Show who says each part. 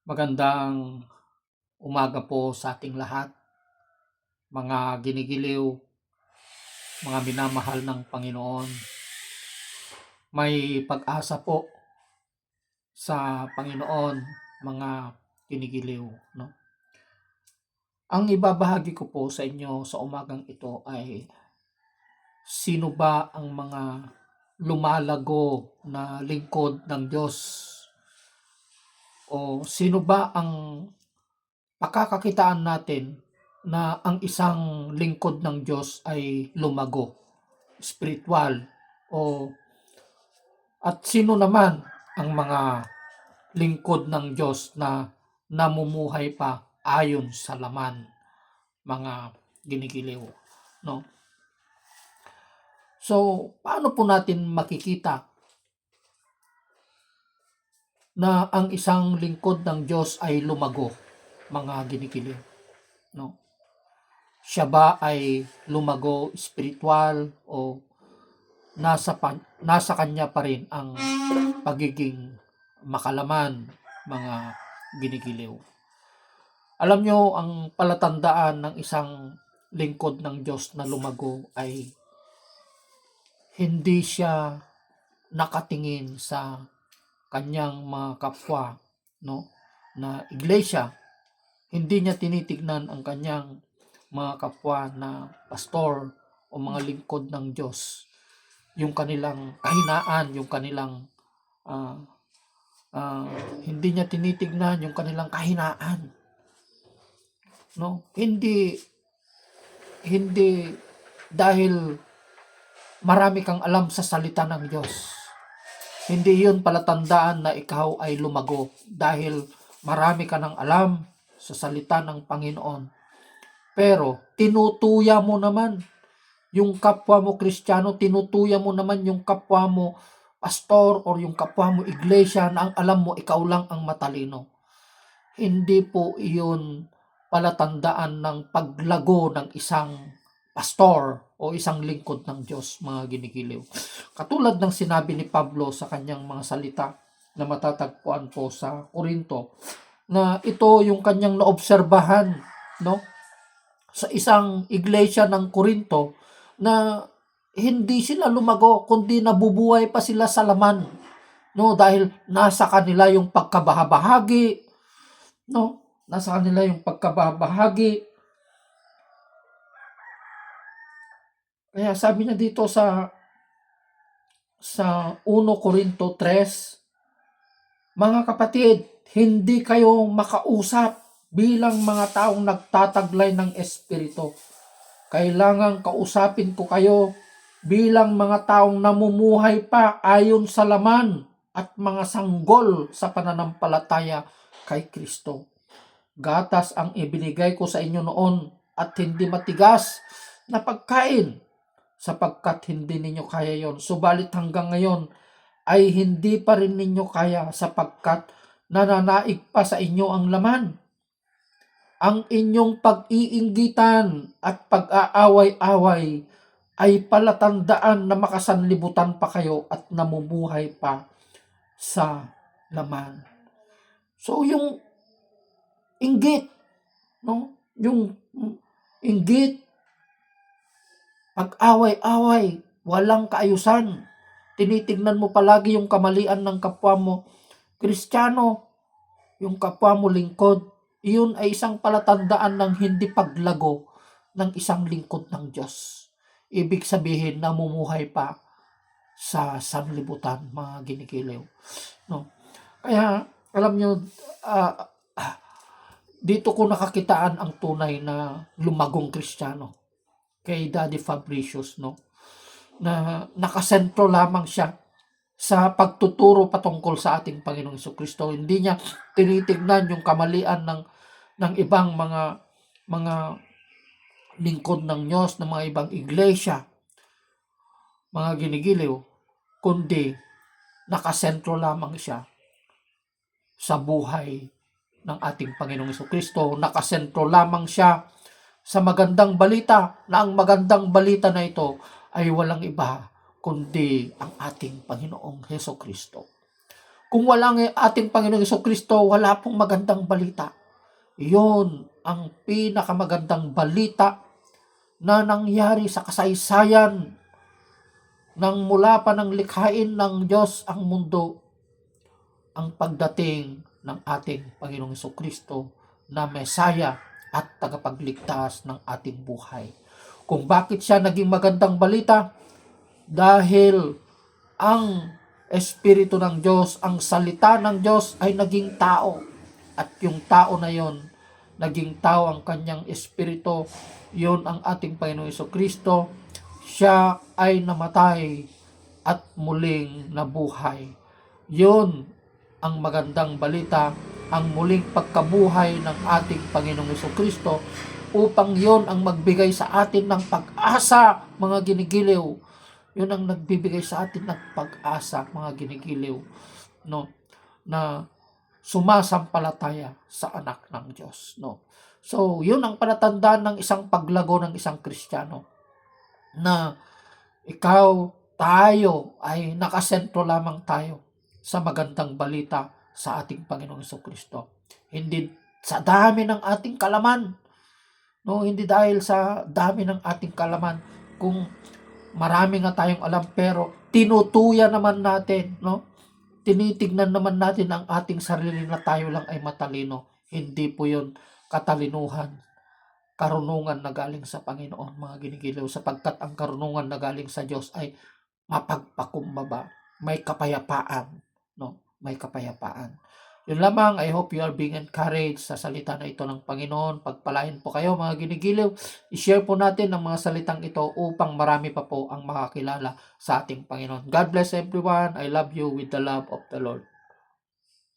Speaker 1: Magandang umaga po sa ating lahat, mga ginigiliw, mga minamahal ng Panginoon. May pag-asa po sa Panginoon, mga ginigiliw. No? Ang ibabahagi ko po sa inyo sa umagang ito ay sino ba ang mga lumalago na lingkod ng Diyos? O sino ba ang pakakakitaan natin na ang isang lingkod ng Diyos ay lumago, spiritual, o at sino naman ang mga lingkod ng Diyos na namumuhay pa ayon sa laman, mga ginigiliw, no? So, paano po natin makikita na ang isang lingkod ng Diyos ay lumago, mga ginigiliw, no? Siya ba ay lumago spiritual o nasa kanya pa rin ang pagiging makalaman, mga ginigiliw? Alam nyo, ang palatandaan ng isang lingkod ng Diyos na lumago ay hindi siya nakatingin sa kanyang mga kapwa, no, na iglesia. Hindi niya tinitignan ang kanyang mga kapwa na pastor o mga lingkod ng Diyos, yung kanilang kahinaan, yung kanilang ah, hindi niya tinitignan yung kanilang kahinaan, no? Hindi dahil marami kang alam sa salita ng Diyos. Hindi yun palatandaan na ikaw ay lumago dahil marami ka ng alam sa salita ng Panginoon. Pero tinutuya mo naman yung kapwa mo Kristiyano, tinutuya mo naman yung kapwa mo pastor or yung kapwa mo iglesia na ang alam mo ikaw lang ang matalino. Hindi po iyon palatandaan ng paglago ng isang pastor o isang lingkod ng Diyos, mga ginigiliw. Katulad ng sinabi ni Pablo sa kanyang mga salita na matatagpuan po sa Korinto, na ito yung kanyang naobserbahan, no, sa isang iglesia ng Korinto, na hindi sila lumago kundi nabubuhay pa sila sa laman, no, dahil nasa kanila yung pagkabahabahagi, no, nasa kanila yung pagkabahabahagi. Kaya sabi niya dito sa 1 Corinto 3, mga kapatid, hindi kayo makausap bilang mga taong nagtataglay ng Espiritu. Kailangang kausapin ko kayo bilang mga taong namumuhay pa ayon sa laman at mga sanggol sa pananampalataya kay Kristo. Gatas ang ibinigay ko sa inyo noon at hindi matigas na pagkain, sapagkat hindi ninyo kaya yon. Subalit hanggang ngayon ay hindi pa rin ninyo kaya sapagkat nananaig pa sa inyo ang laman. Ang inyong pag-iinggitan at pag-aaway-away ay palatandaan na makasanlibutan pa kayo at namumuhay pa sa laman. So yung inggit, no? Yung inggit, pag-away-away, walang kaayusan. Tinitignan mo palagi yung kamalian ng kapwa mo Kristiyano, yung kapwa mo lingkod. Iyon ay isang palatandaan ng hindi paglago ng isang lingkod ng Diyos. Ibig sabihin, namumuhay pa sa sanlibutan, mga ginigiliw, no? Kaya, alam nyo, dito ko nakakitaan ang tunay na lumagong Kristiyano kay Daddy Fabricius, no? Na nakasentro lamang siya sa pagtuturo patungkol sa ating Panginoong Jesucristo. Hindi niya tinitignan yung kamalian ng ibang mga lingkod ng Diyos, ng mga ibang iglesia, mga ginigiliw, kundi nakasentro lamang siya sa buhay ng ating Panginoong Jesucristo. Nakasentro lamang siya sa magandang balita, na ang magandang balita na ito ay walang iba kundi ang ating Panginoong Jesucristo. Kung wala ang ating Panginoong Jesucristo, wala pong magandang balita. Iyon ang pinakamagandang balita na nangyari sa kasaysayan nang mula pa ng likhain ng Diyos ang mundo, ang pagdating ng ating Panginoong Jesucristo na Mesaya at tagapagligtas ng ating buhay. Kung bakit siya naging magandang balita? Dahil ang Espiritu ng Diyos, ang salita ng Diyos ay naging tao. At yung tao na yon, naging tao ang kanyang Espiritu, yon ang ating Panginoong Jesucristo. Siya ay namatay at muling nabuhay. Yon ang magandang balita, ang muling pagkabuhay ng ating Panginoong Jesucristo, upang yon ang magbigay sa atin ng pag-asa, mga ginigiliw. Yun ang nagbibigay sa atin ng pag-asa, mga ginigiliw, no, na sumasampalataya sa anak ng Diyos, no. So, yun ang palatandaan ng isang paglago ng isang Kristiyano, na tayo ay nakasentro lamang tayo sa magandang balita sa ating Panginoong Jesucristo. Hindi sa dami ng ating kalaman, no, hindi dahil sa dami ng ating kalaman. Kung marami nga tayong alam, pero tinutuya naman natin, no? Tinitignan naman natin ang ating sarili na tayo lang ay matalino. Hindi po 'yon katalinuhan, karunungan na galing sa Panginoon, mga ginigiliw, sapagkat ang karunungan na galing sa Diyos ay mapagpakumbaba, may kapayapaan, no? May kapayapaan. Yun lamang, I hope you are being encouraged sa salita na ito ng Panginoon. Pagpalain po kayo, mga ginigiliw. I-share po natin ang mga salitang ito upang marami pa po ang makakilala sa ating Panginoon. God bless everyone. I love you with the love of the Lord.